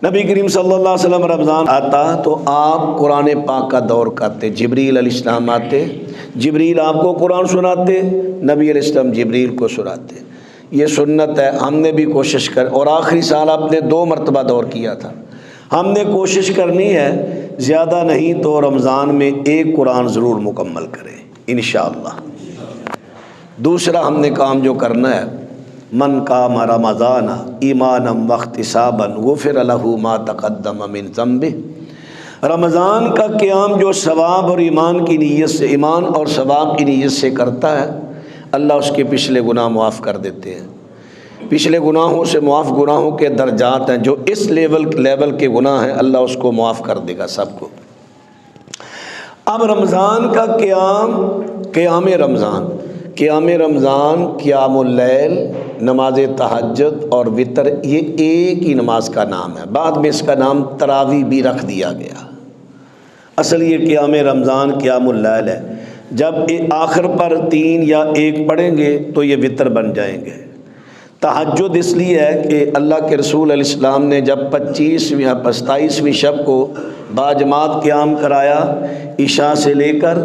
نبی کریم صلی اللہ علیہ وسلم رمضان آتا تو آپ قرآن پاک کا دور کرتے، جبریل علیہ السلام آتے، جبریل آپ کو قرآن سناتے، نبی علیہ السلام جبریل کو سناتے۔ یہ سنت ہے، ہم نے بھی کوشش کر، اور آخری سال آپ نے 2 مرتبہ دور کیا تھا۔ ہم نے کوشش کرنی ہے زیادہ نہیں تو رمضان میں 1 قرآن ضرور مکمل کریں انشاءاللہ۔ دوسرا ہم نے کام جو کرنا ہے، من قام رمضان ایمانا واحتسابا غفر له ما تقدم من ذنبه۔ رمضان کا قیام جو ثواب اور ایمان کی نیت سے، ایمان اور ثواب کی نیت سے کرتا ہے، اللہ اس کے پچھلے گناہ معاف کر دیتے ہیں۔ پچھلے گناہوں سے معاف، گناہوں کے درجات ہیں، جو اس لیول کے گناہ ہیں اللہ اس کو معاف کر دے گا سب کو۔ اب رمضان کا قیام رمضان، قیام اللیل، نماز تہجد اور وتر، یہ ایک ہی نماز کا نام ہے۔ بعد میں اس کا نام تراویح بھی رکھ دیا گیا۔ اصل یہ قیام رمضان قیام اللیل ہے۔ جب آخر پر 3 یا 1 پڑھیں گے تو یہ وتر بن جائیں گے۔ تہجد اس لیے ہے کہ اللہ کے رسول علیہ السلام نے جب 25ویں یا 27ویں شب کو باجماعت قیام کرایا، عشاء سے لے کر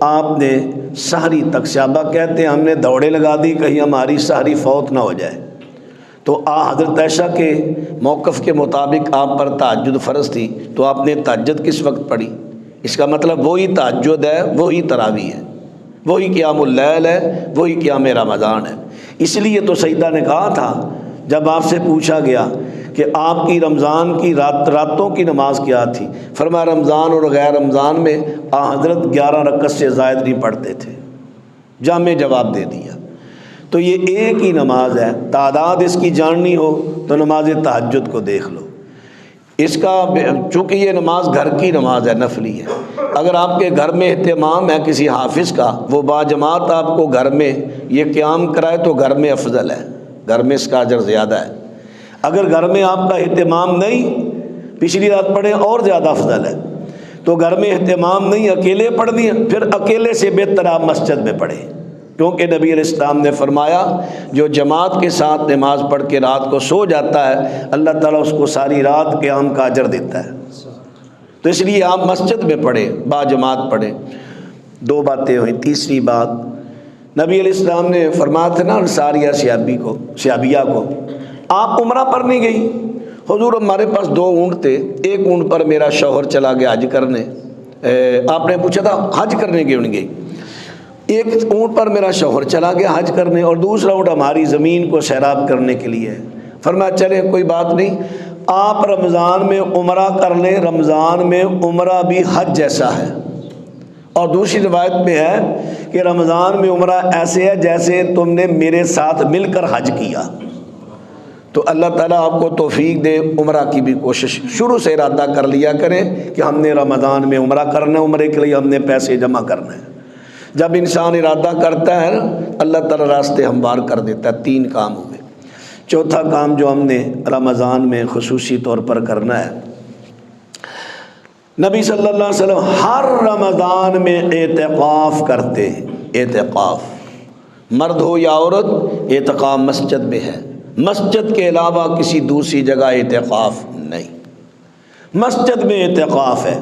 آپ نے سحری تک، صحابہ کہتے ہیں ہم نے دوڑے لگا دی کہیں ہماری سحری فوت نہ ہو جائے، تو حضرت عائشہ کے موقف کے مطابق آپ پر تہجد فرض تھی، تو آپ نے تہجد کس وقت پڑھی؟ اس کا مطلب وہی تہجد ہے، وہی تراویح ہے، وہی قیام اللیل ہے، وہی قیام رمضان ہے۔ اس لیے تو سیدہ نے کہا تھا جب آپ سے پوچھا گیا کہ آپ کی رمضان کی راتوں کی نماز کیا تھی، فرمایا رمضان اور غیر رمضان میں حضرت 11 رکعت سے زائد نہیں پڑھتے تھے۔ جامع جواب دے دیا۔ تو یہ ایک ہی نماز ہے، تعداد اس کی جاننی ہو تو نماز تہجد کو دیکھ لو۔ اس کا چونکہ یہ نماز گھر کی نماز ہے، نفلی ہے، اگر آپ کے گھر میں اہتمام ہے کسی حافظ کا، وہ باجماعت آپ کو گھر میں یہ قیام کرائے تو گھر میں افضل ہے، گھر میں اس کا اجر زیادہ ہے۔ اگر گھر میں آپ کا اہتمام نہیں، پچھلی رات پڑھیں اور زیادہ افضل ہے۔ تو گھر میں اہتمام نہیں، اکیلے پڑھنی ہے، پھر اکیلے سے بہتر آپ مسجد میں پڑھیں، کیونکہ نبی علیہ السلام نے فرمایا جو جماعت کے ساتھ نماز پڑھ کے رات کو سو جاتا ہے اللہ تعالیٰ اس کو ساری رات قیام کا اجر دیتا ہے۔ تو اس لیے آپ مسجد میں پڑھیں، باجماعت پڑھیں۔ 2 باتیں ہوئیں۔ تیسری بات، نبی علیہ السلام نے فرمایا تھا نا انصاریہ صحابیہ کو، آپ عمرہ پر نہیں گئی؟ حضور ہمارے پاس 2 اونٹ تھے، ایک اونٹ پر میرا شوہر چلا گیا حج کرنے، آپ نے پوچھا تھا حج کرنے کیوں نہیں گئی؟ ایک اونٹ پر میرا شوہر چلا گیا حج کرنے، اور دوسرا اونٹ ہماری زمین کو سیراب کرنے کے لیے ہے۔ فرمایا چلے کوئی بات نہیں، آپ رمضان میں عمرہ کر لیں، رمضان میں عمرہ بھی حج جیسا ہے۔ اور دوسری روایت میں ہے کہ رمضان میں عمرہ ایسے ہے جیسے تم نے میرے ساتھ مل کر حج کیا۔ تو اللہ تعالیٰ آپ کو توفیق دے، عمرہ کی بھی کوشش شروع سے ارادہ کر لیا کریں کہ ہم نے رمضان میں عمرہ کرنا ہے، عمرے کے لیے ہم نے پیسے جمع کرنا ہے۔ جب انسان ارادہ کرتا ہے اللہ تعالیٰ راستے ہموار کر دیتا ہے۔ 3 کام ہوئے۔ چوتھا کام جو ہم نے رمضان میں خصوصی طور پر کرنا ہے، نبی صلی اللہ علیہ وسلم ہر رمضان میں اعتکاف کرتے ہیں۔ اعتکاف، مرد ہو یا عورت، اعتکاف مسجد میں ہے، مسجد کے علاوہ کسی دوسری جگہ اعتکاف نہیں، مسجد میں اعتکاف ہے۔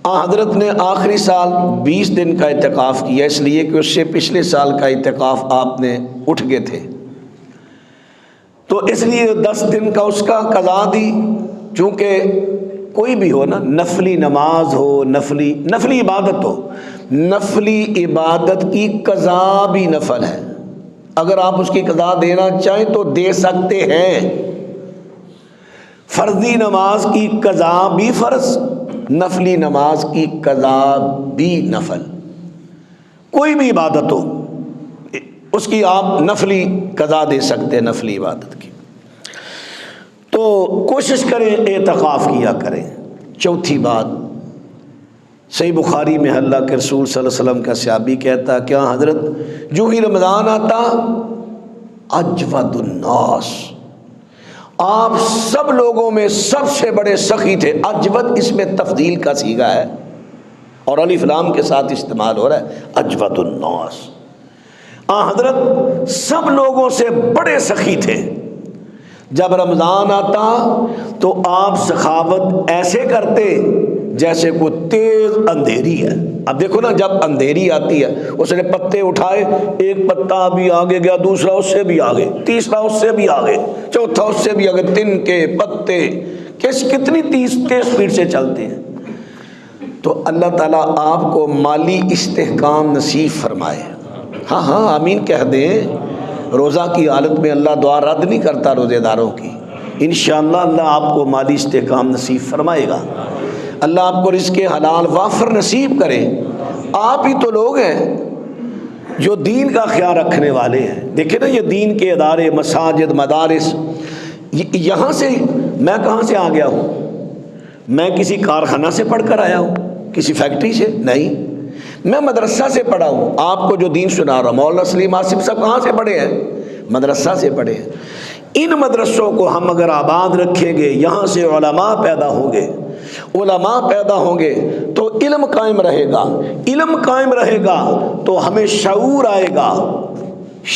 حضرت نے آخری سال 20 دن کا اعتکاف کیا، اس لیے کہ اس سے پچھلے سال کا اعتکاف آپ نے اٹھ گئے تھے، تو اس لیے 10 دن کا اس کا قضا دی۔ چونکہ کوئی بھی ہو نا، نفلی نماز ہو، نفلی عبادت ہو، نفلی عبادت کی قضا بھی نفل ہے۔ اگر آپ اس کی قضا دینا چاہیں تو دے سکتے ہیں۔ فرضی نماز کی قضا بھی فرض، نفلی نماز کی قضا بھی نفل، کوئی بھی عبادت ہو اس کی آپ نفلی قضا دے سکتے ہیں، نفلی عبادت کی۔ تو کوشش کریں اعتکاف کیا کریں۔ چوتھی بات، صحیح بخاری میں اللہ کے رسول صلی اللہ علیہ وسلم کا صحابی کہتا کیا حضرت جو ہی رمضان آتا اجود الناس، آپ سب لوگوں میں سب سے بڑے سخی تھے۔ اجود اس میں تفضیل کا صیغہ ہے اور الف لام کے ساتھ استعمال ہو رہا ہے، اجود الناس، حضرت سب لوگوں سے بڑے سخی تھے۔ جب رمضان آتا تو آپ سخاوت ایسے کرتے جیسے کوئی تیز اندھیری ہے. اب دیکھو نا، جب اندھیری آتی ہے اس نے پتے اٹھائے، ایک پتا بھی آگے گیا، دوسرا اس سے بھی آگے، تیسرا اس سے بھی آگے، چوتھا اس سے بھی آگے، تن کے پتے کتنی تیز سپیڈ سے چلتے ہیں. تو اللہ تعالیٰ آپ کو مالی استحکام نصیب فرمائے. ہاں ہاں آمین کہہ دیں. روزہ کی حالت میں اللہ دعا رد نہیں کرتا روزے داروں کی. انشاءاللہ اللہ آپ کو مالی استحکام نصیب فرمائے گا. اللہ آپ کو رزق حلال وافر نصیب کرے. آپ ہی تو لوگ ہیں جو دین کا خیال رکھنے والے ہیں. دیکھیں نا، یہ دین کے ادارے، مساجد، مدارس، یہاں سے میں کہاں سے آ گیا ہوں؟ میں کسی کارخانہ سے پڑھ کر آیا ہوں؟ کسی فیکٹری سے نہیں، میں مدرسہ سے پڑھا ہوں. آپ کو جو دین سنا رہا ہوں، مولانا سلیم آصف صاحب کہاں سے پڑھے ہیں؟ مدرسہ سے پڑھے ہیں. ان مدرسوں کو ہم اگر آباد رکھیں گے، یہاں سے علماء پیدا ہوں گے، علماء پیدا ہوں گے تو علم قائم رہے گا. علم قائم رہے گا تو ہمیں شعور آئے گا،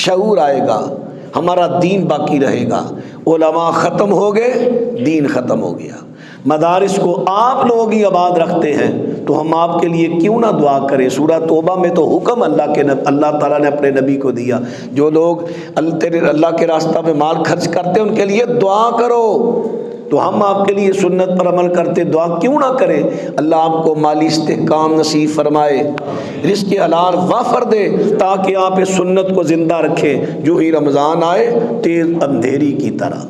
شعور آئے گا، ہمارا دین باقی رہے گا. علماء ختم ہو گئے، دین ختم ہو گیا. مدارس کو آپ لوگ ہی آباد رکھتے ہیں تو ہم آپ کے لیے کیوں نہ دعا کریں. سورہ توبہ میں تو حکم اللہ تعالیٰ نے اپنے نبی کو دیا، جو لوگ اللہ کے راستہ میں مال خرچ کرتے ہیں ان کے لیے دعا کرو. تو ہم آپ کے لیے سنت پر عمل کرتے، دعا کیوں نہ کریں. اللہ آپ کو مالی استحکام نصیب فرمائے، رزق حلال وافر دے، تاکہ آپ اس سنت کو زندہ رکھیں جو ہی رمضان آئے تیز اندھیری کی طرح.